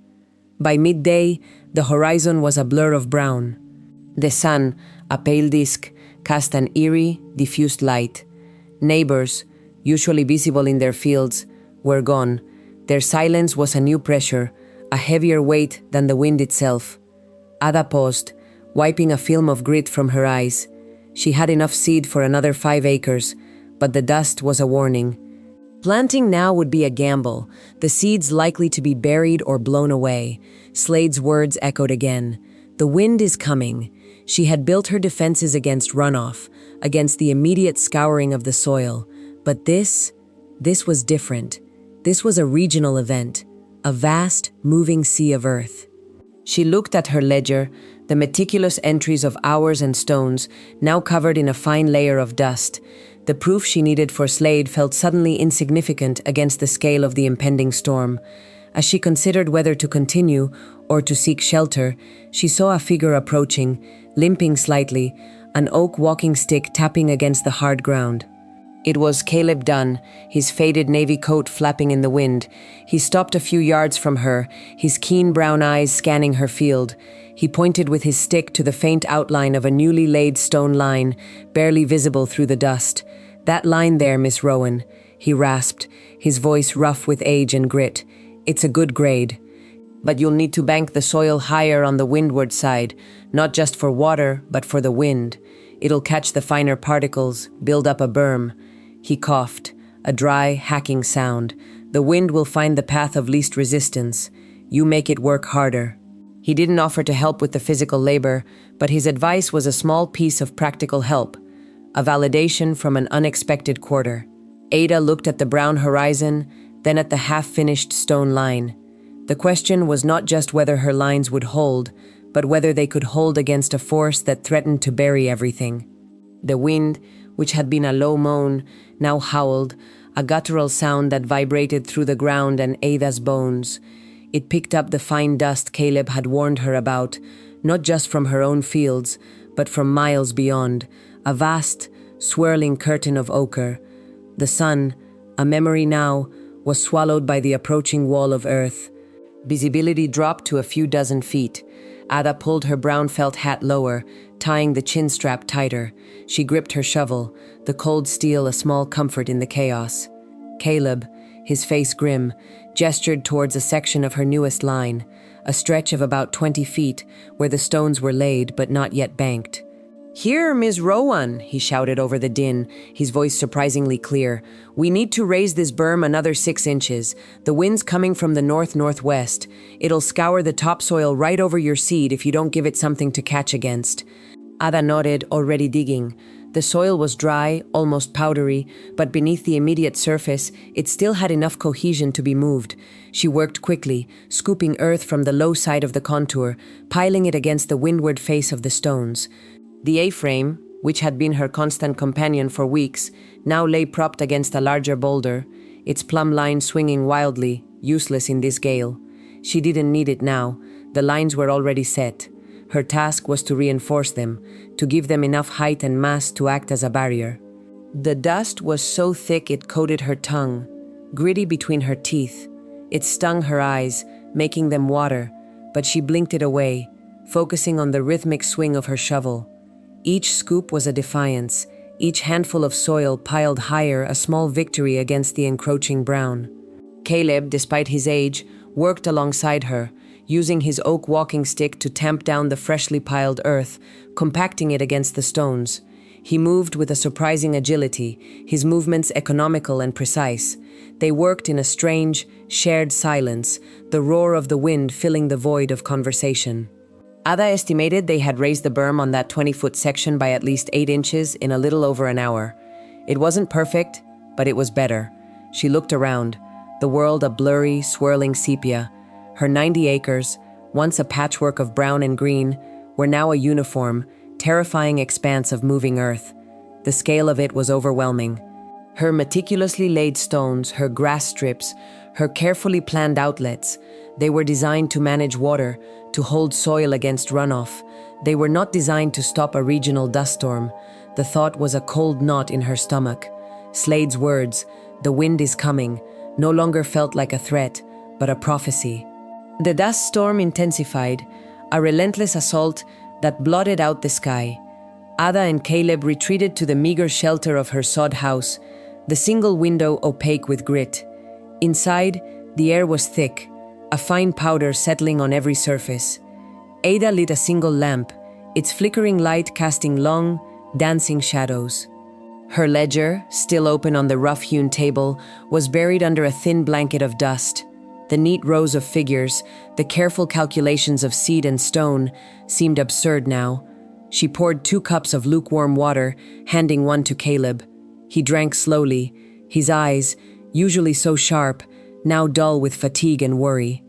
By midday, the horizon was a blur of brown. The sun, a pale disk, cast an eerie, diffused light. Neighbors, usually visible in their fields, were gone. Their silence was a new pressure, a heavier weight than the wind itself. Ada paused, wiping a film of grit from her eyes. She had enough seed for another 5 acres, but the dust was a warning. Planting now would be a gamble, the seeds likely to be buried or blown away. Slade's words echoed again. The wind is coming. She had built her defenses against runoff, against the immediate scouring of the soil. But this was different. This was a regional event, a vast, moving sea of earth. She looked at her ledger, the meticulous entries of hours and stones, now covered in a fine layer of dust. The proof she needed for Slade felt suddenly insignificant against the scale of the impending storm. As she considered whether to continue or to seek shelter, she saw a figure approaching, limping slightly, an oak walking stick tapping against the hard ground. It was Caleb Dunn, his faded navy coat flapping in the wind. He stopped a few yards from her, his keen brown eyes scanning her field. He pointed with his stick to the faint outline of a newly laid stone line, barely visible through the dust. "That line there, Miss Rowan," he rasped, his voice rough with age and grit. "It's a good grade. But you'll need to bank the soil higher on the windward side, not just for water, but for the wind. It'll catch the finer particles, build up a berm." He coughed, a dry, hacking sound. "The wind will find the path of least resistance. You make it work harder." He didn't offer to help with the physical labor, but his advice was a small piece of practical help, a validation from an unexpected quarter. Ada looked at the brown horizon, then at the half-finished stone line. The question was not just whether her lines would hold, but whether they could hold against a force that threatened to bury everything. The wind, which had been a low moan, now howled, a guttural sound that vibrated through the ground and Ada's bones. It picked up the fine dust Caleb had warned her about, not just from her own fields, but from miles beyond, a vast, swirling curtain of ochre. The sun, a memory now, was swallowed by the approaching wall of earth. Visibility dropped to a few dozen feet. Ada pulled her brown felt hat lower, tying the chin strap tighter. She gripped her shovel, the cold steel a small comfort in the chaos. Caleb, his face grim, gestured towards a section of her newest line, a stretch of about 20 feet, where the stones were laid but not yet banked. "Here, Miss Rowan," he shouted over the din, his voice surprisingly clear. "We need to raise this berm another 6 inches. The wind's coming from the north-northwest. It'll scour the topsoil right over your seed if you don't give it something to catch against." Ada nodded, already digging. The soil was dry, almost powdery, but beneath the immediate surface, it still had enough cohesion to be moved. She worked quickly, scooping earth from the low side of the contour, piling it against the windward face of the stones. The A-frame, which had been her constant companion for weeks, now lay propped against a larger boulder, its plumb line swinging wildly, useless in this gale. She didn't need it now. The lines were already set. Her task was to reinforce them, to give them enough height and mass to act as a barrier. The dust was so thick it coated her tongue, gritty between her teeth. It stung her eyes, making them water, but she blinked it away, focusing on the rhythmic swing of her shovel. Each scoop was a defiance, each handful of soil piled higher a small victory against the encroaching brown. Caleb, despite his age, worked alongside her, using his oak walking stick to tamp down the freshly piled earth, compacting it against the stones. He moved with a surprising agility, his movements economical and precise. They worked in a strange, shared silence, the roar of the wind filling the void of conversation. Ada estimated they had raised the berm on that 20-foot section by at least 8 inches in a little over an hour. It wasn't perfect, but it was better. She looked around, the world a blurry, swirling sepia. Her 90 acres, once a patchwork of brown and green, were now a uniform, terrifying expanse of moving earth. The scale of it was overwhelming. Her meticulously laid stones, her grass strips, her carefully planned outlets, they were designed to manage water, to hold soil against runoff. They were not designed to stop a regional dust storm. The thought was a cold knot in her stomach. Slade's words, "The wind is coming," no longer felt like a threat, but a prophecy. The dust storm intensified, a relentless assault that blotted out the sky. Ada and Caleb retreated to the meager shelter of her sod house, the single window opaque with grit. Inside, the air was thick, a fine powder settling on every surface. Ada lit a single lamp, its flickering light casting long, dancing shadows. Her ledger, still open on the rough-hewn table, was buried under a thin blanket of dust. The neat rows of figures, the careful calculations of seed and stone, seemed absurd now. She poured 2 cups of lukewarm water, handing one to Caleb. He drank slowly, his eyes, usually so sharp, now dull with fatigue and worry.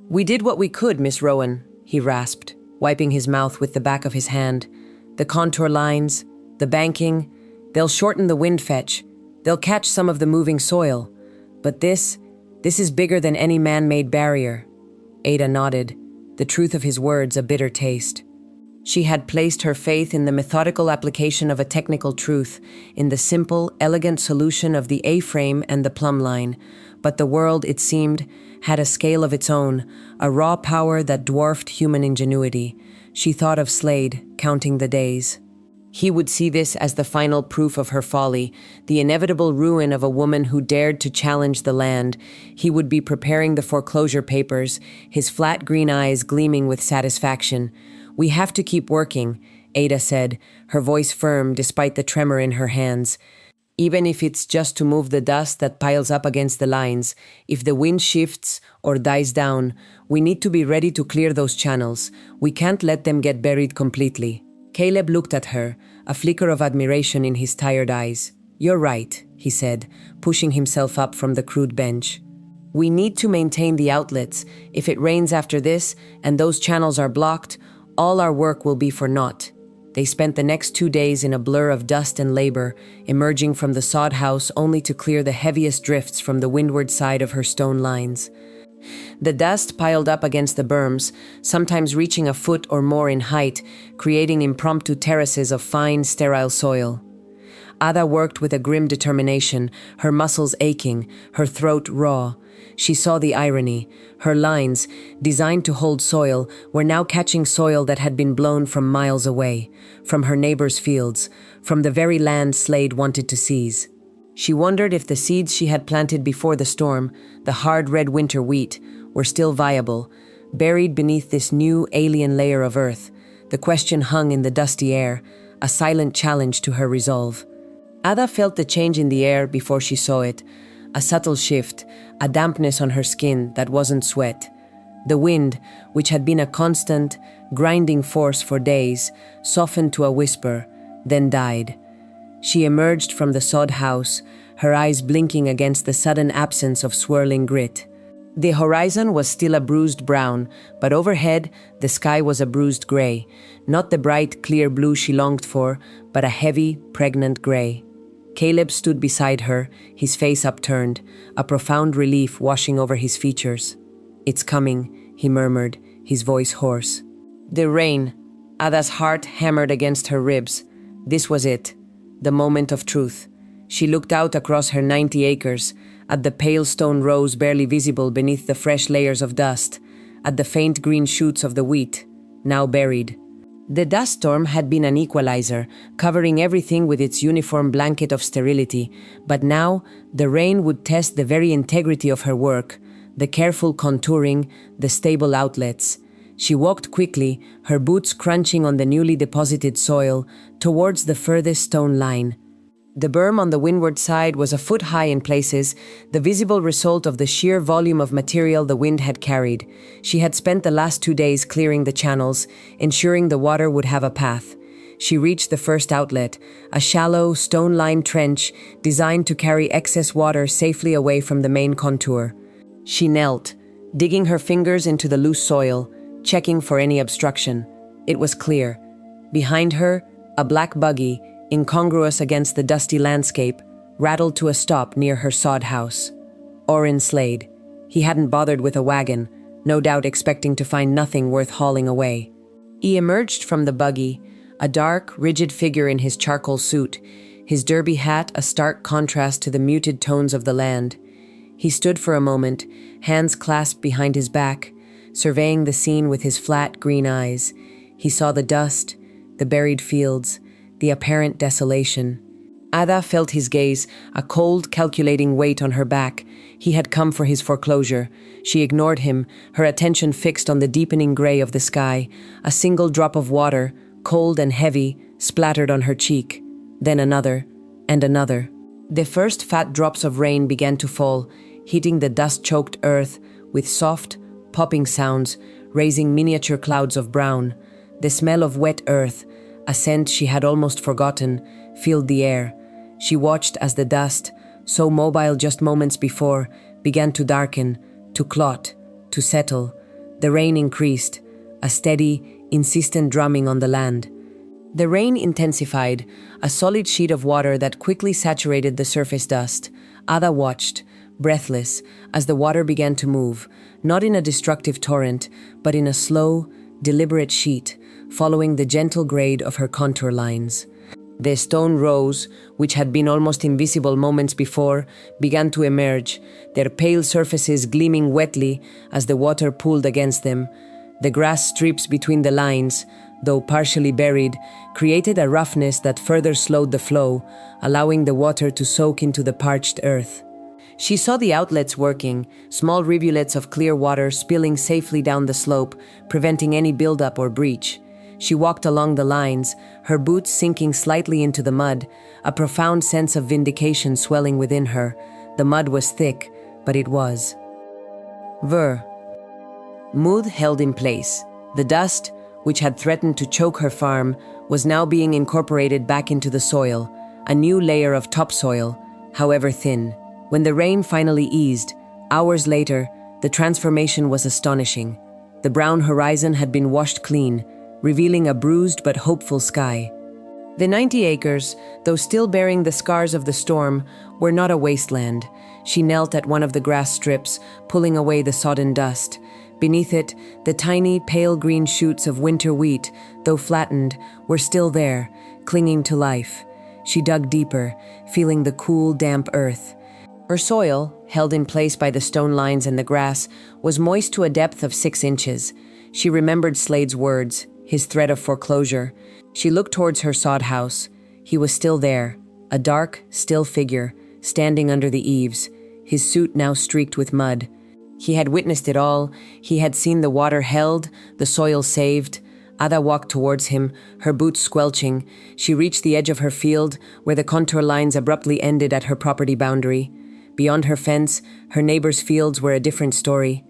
"We did what we could, Miss Rowan," he rasped, wiping his mouth with the back of his hand. "The contour lines, the banking, they'll shorten the wind fetch. They'll catch some of the moving soil. But this is bigger than any man-made barrier." Ada nodded, the truth of his words a bitter taste. She had placed her faith in the methodical application of a technical truth, in the simple, elegant solution of the A-frame and the plumb line. But the world, it seemed, had a scale of its own, a raw power that dwarfed human ingenuity. She thought of Slade, counting the days. He would see this as the final proof of her folly, the inevitable ruin of a woman who dared to challenge the land. He would be preparing the foreclosure papers, his flat green eyes gleaming with satisfaction. "We have to keep working," Ada said, her voice firm despite the tremor in her hands. "Even if it's just to move the dust that piles up against the lines, if the wind shifts or dies down, we need to be ready to clear those channels. We can't let them get buried completely." Caleb looked at her, a flicker of admiration in his tired eyes. "You're right," he said, pushing himself up from the crude bench. "We need to maintain the outlets. If it rains after this and those channels are blocked, all our work will be for naught." They spent the next 2 days in a blur of dust and labor, emerging from the sod house only to clear the heaviest drifts from the windward side of her stone lines. The dust piled up against the berms, sometimes reaching a foot or more in height, creating impromptu terraces of fine, sterile soil. Ada worked with a grim determination, her muscles aching, her throat raw. She saw the irony. Her lines, designed to hold soil, were now catching soil that had been blown from miles away, from her neighbors' fields, from the very land Slade wanted to seize. She wondered if the seeds she had planted before the storm, the hard red winter wheat, were still viable, buried beneath this new alien layer of earth. The question hung in the dusty air, a silent challenge to her resolve. Ada felt the change in the air before she saw it, a subtle shift, a dampness on her skin that wasn't sweat. The wind, which had been a constant, grinding force for days, softened to a whisper, then died. She emerged from the sod house, her eyes blinking against the sudden absence of swirling grit. The horizon was still a bruised brown, but overhead the sky was a bruised gray, not the bright, clear blue she longed for, but a heavy, pregnant gray. Caleb stood beside her, his face upturned, a profound relief washing over his features. "It's coming," he murmured, his voice hoarse. The rain. Ada's heart hammered against her ribs. This was it, the moment of truth. She looked out across her 90 acres, at the pale stone rows barely visible beneath the fresh layers of dust, at the faint green shoots of the wheat, now buried. The dust storm had been an equalizer, covering everything with its uniform blanket of sterility, but now the rain would test the very integrity of her work, the careful contouring, the stable outlets. She walked quickly, her boots crunching on the newly deposited soil, towards the furthest stone line. The berm on the windward side was a foot high in places, the visible result of the sheer volume of material the wind had carried. She had spent the last 2 days clearing the channels, ensuring the water would have a path. She reached the first outlet, a shallow, stone-lined trench designed to carry excess water safely away from the main contour. She knelt, digging her fingers into the loose soil, checking for any obstruction. It was clear. Behind her, a black buggy, incongruous against the dusty landscape, rattled to a stop near her sod house. Orrin Slade. He hadn't bothered with a wagon, no doubt expecting to find nothing worth hauling away. He emerged from the buggy, a dark, rigid figure in his charcoal suit, his derby hat a stark contrast to the muted tones of the land. He stood for a moment, hands clasped behind his back, surveying the scene with his flat, green eyes. He saw the dust, the buried fields, the apparent desolation. Ada felt his gaze, a cold, calculating weight on her back. He had come for his foreclosure. She ignored him, her attention fixed on the deepening gray of the sky. A single drop of water, cold and heavy, splattered on her cheek, then another, and another. The first fat drops of rain began to fall, hitting the dust-choked earth with soft, popping sounds, raising miniature clouds of brown. The smell of wet earth, a scent she had almost forgotten, filled the air. She watched as the dust, so mobile just moments before, began to darken, to clot, to settle. The rain increased, a steady, insistent drumming on the land. The rain intensified, a solid sheet of water that quickly saturated the surface dust. Ada watched, breathless, as the water began to move, not in a destructive torrent, but in a slow, deliberate sheet, following the gentle grade of her contour lines. The stone rows, which had been almost invisible moments before, began to emerge, their pale surfaces gleaming wetly as the water pulled against them. The grass strips between the lines, though partially buried, created a roughness that further slowed the flow, allowing the water to soak into the parched earth. She saw the outlets working, small rivulets of clear water spilling safely down the slope, preventing any buildup or breach. She walked along the lines, her boots sinking slightly into the mud, a profound sense of vindication swelling within her. The mud was thick, but it was. Mud held in place. The dust, which had threatened to choke her farm, was now being incorporated back into the soil, a new layer of topsoil, however thin. When the rain finally eased, hours later, the transformation was astonishing. The brown horizon had been washed clean, revealing a bruised but hopeful sky. The 90 acres, though still bearing the scars of the storm, were not a wasteland. She knelt at one of the grass strips, pulling away the sodden dust. Beneath it, the tiny, pale green shoots of winter wheat, though flattened, were still there, clinging to life. She dug deeper, feeling the cool, damp earth. Her soil, held in place by the stone lines and the grass, was moist to a depth of 6 inches. She remembered Slade's words, his threat of foreclosure. She looked towards her sod house. He was still there, a dark, still figure, standing under the eaves, his suit now streaked with mud. He had witnessed it all. He had seen the water held, the soil saved. Ada walked towards him, her boots squelching. She reached the edge of her field, where the contour lines abruptly ended at her property boundary. Beyond her fence, her neighbors' fields were a different story.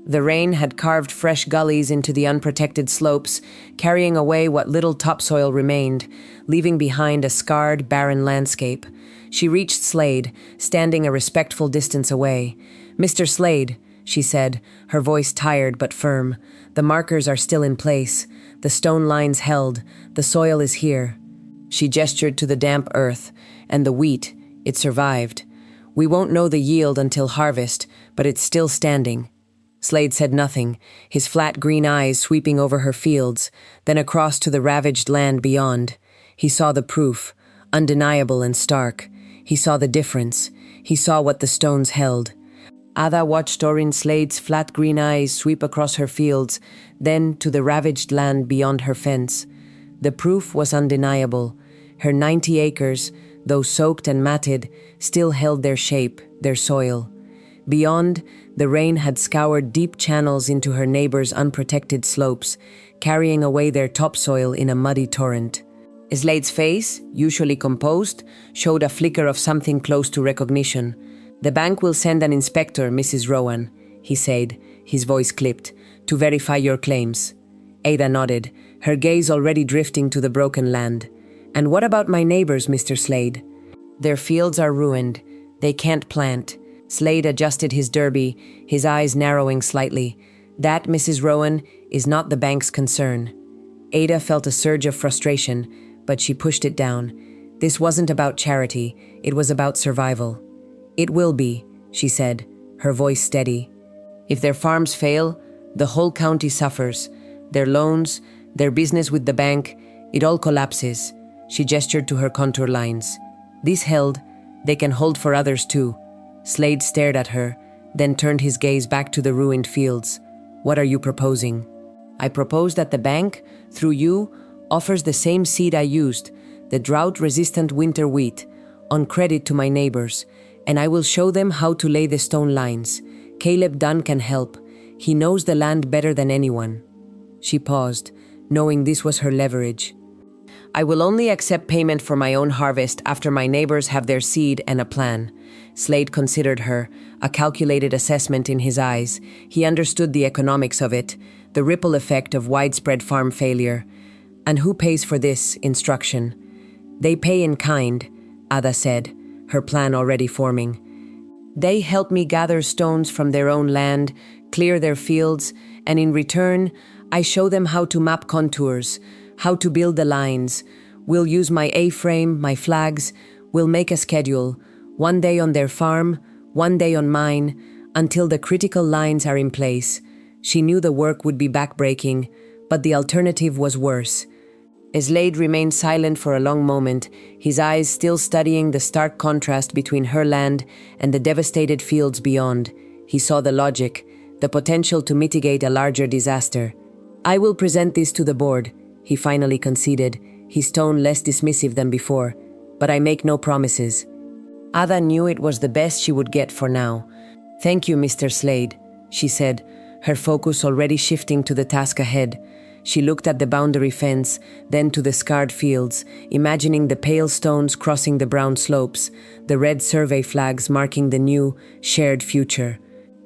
The rain had carved fresh gullies into the unprotected slopes, carrying away what little topsoil remained, leaving behind a scarred, barren landscape. She reached Slade, standing a respectful distance away. "Mr. Slade," she said, her voice tired but firm. "The markers are still in place. The stone lines held. The soil is here." She gestured to the damp earth, and the wheat, it survived. "We won't know the yield until harvest, but it's still standing." Slade said nothing, his flat green eyes sweeping over her fields, then across to the ravaged land beyond. He saw the proof, undeniable and stark. He saw the difference. He saw what the stones held. Ada watched Orin Slade's flat green eyes sweep across her fields, then to the ravaged land beyond her fence. The proof was undeniable. Her 90 acres, though soaked and matted, still held their shape, their soil. Beyond, the rain had scoured deep channels into her neighbors' unprotected slopes, carrying away their topsoil in a muddy torrent. Slade's face, usually composed, showed a flicker of something close to recognition. "The bank will send an inspector, Mrs. Rowan," he said, his voice clipped, "to verify your claims." Ada nodded, her gaze already drifting to the broken land. "And what about my neighbors, Mr. Slade?" "Their fields are ruined. They can't plant." Slade adjusted his derby, his eyes narrowing slightly. "That, Mrs. Rowan, is not the bank's concern." Ada felt a surge of frustration, but she pushed it down. This wasn't about charity, it was about survival. "It will be," she said, her voice steady. "If their farms fail, the whole county suffers. Their loans, their business with the bank, it all collapses." She gestured to her contour lines. "These held, they can hold for others too." Slade stared at her, then turned his gaze back to the ruined fields. "What are you proposing?" "I propose that the bank, through you, offers the same seed I used, the drought-resistant winter wheat, on credit to my neighbors, and I will show them how to lay the stone lines. Caleb Dunn can help. He knows the land better than anyone." She paused, knowing this was her leverage. I will only accept payment for my own harvest after my neighbors have their seed and a plan. Slade considered her, a calculated assessment in his eyes. He understood the economics of it, the ripple effect of widespread farm failure. And who pays for this instruction? They pay in kind, Ada said, her plan already forming. They help me gather stones from their own land, clear their fields, and in return, I show them how to map contours, how to build the lines. We'll use my A-frame, my flags. We'll make a schedule. One day on their farm, one day on mine, until the critical lines are in place. She knew the work would be backbreaking, but the alternative was worse. Slade remained silent for a long moment, his eyes still studying the stark contrast between her land and the devastated fields beyond. He saw the logic, the potential to mitigate a larger disaster. I will present this to the board, he finally conceded, his tone less dismissive than before, but I make no promises. Ada knew it was the best she would get for now. Thank you, Mr. Slade, she said, her focus already shifting to the task ahead. She looked at the boundary fence, then to the scarred fields, imagining the pale stones crossing the brown slopes, the red survey flags marking the new, shared future.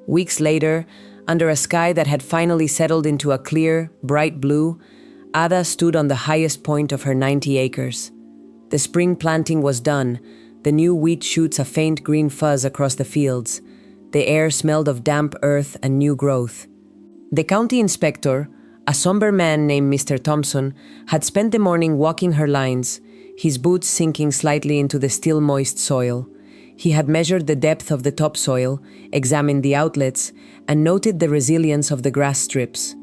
Weeks later, under a sky that had finally settled into a clear, bright blue, Ada stood on the highest point of her 90 acres. The spring planting was done, the new wheat shoots a faint green fuzz across the fields. The air smelled of damp earth and new growth. The county inspector, a somber man named Mr. Thompson, had spent the morning walking her lines, his boots sinking slightly into the still moist soil. He had measured the depth of the topsoil, examined the outlets, and noted the resilience of the grass strips.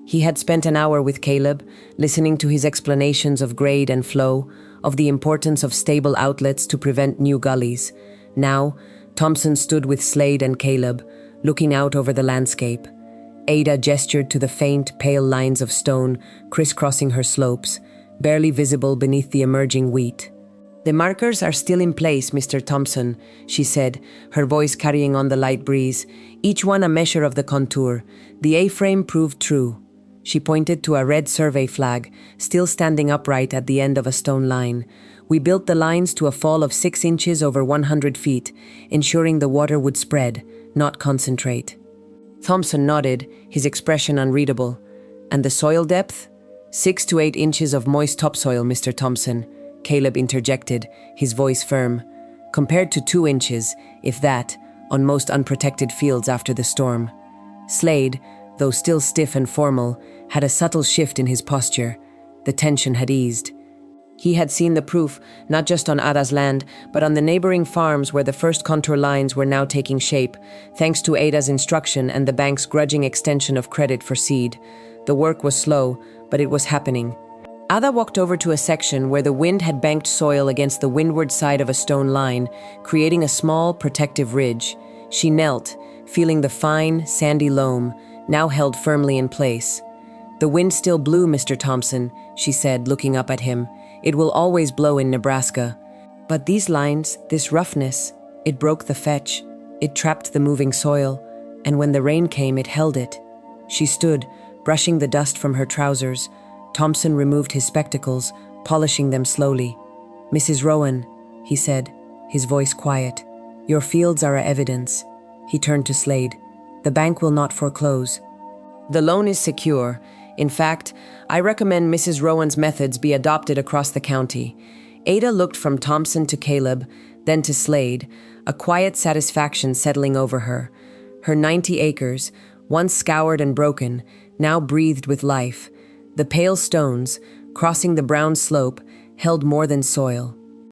He had spent an hour with Caleb, listening to his explanations of grade and flow, of the importance of stable outlets to prevent new gullies. Now, Thompson stood with Slade and Caleb, looking out over the landscape. Ada gestured to the faint, pale lines of stone crisscrossing her slopes, barely visible beneath the emerging wheat. The markers are still in place, Mr. Thompson, she said, her voice carrying on the light breeze, each one a measure of the contour. The A-frame proved true. She pointed to a red survey flag, still standing upright at the end of a stone line. We built the lines to a fall of 6 inches over 100 feet, ensuring the water would spread, not concentrate. Thompson nodded, his expression unreadable. And the soil depth? 6 to 8 inches of moist topsoil, Mr. Thompson, Caleb interjected, his voice firm. Compared to 2 inches, if that, on most unprotected fields after the storm. Slade, though still stiff and formal, had a subtle shift in his posture. The tension had eased. He had seen the proof, not just on Ada's land, but on the neighboring farms where the first contour lines were now taking shape, thanks to Ada's instruction and the bank's grudging extension of credit for seed. The work was slow, but it was happening. Ada walked over to a section where the wind had banked soil against the windward side of a stone line, creating a small, protective ridge. She knelt, feeling the fine, sandy loam, now held firmly in place. The wind still blew, Mr. Thompson, she said, looking up at him. It will always blow in Nebraska. But these lines, this roughness, it broke the fetch. It trapped the moving soil, and when the rain came, it held it. She stood, brushing the dust from her trousers. Thompson removed his spectacles, polishing them slowly. Mrs. Rowan, he said, his voice quiet. Your fields are evidence. He turned to Slade. The bank will not foreclose. The loan is secure. In fact, I recommend Mrs. Rowan's methods be adopted across the county. Ada looked from Thompson to Caleb, then to Slade, a quiet satisfaction settling over her. Her 90 acres, once scoured and broken, now breathed with life. The pale stones, crossing the brown slope, held more than soil.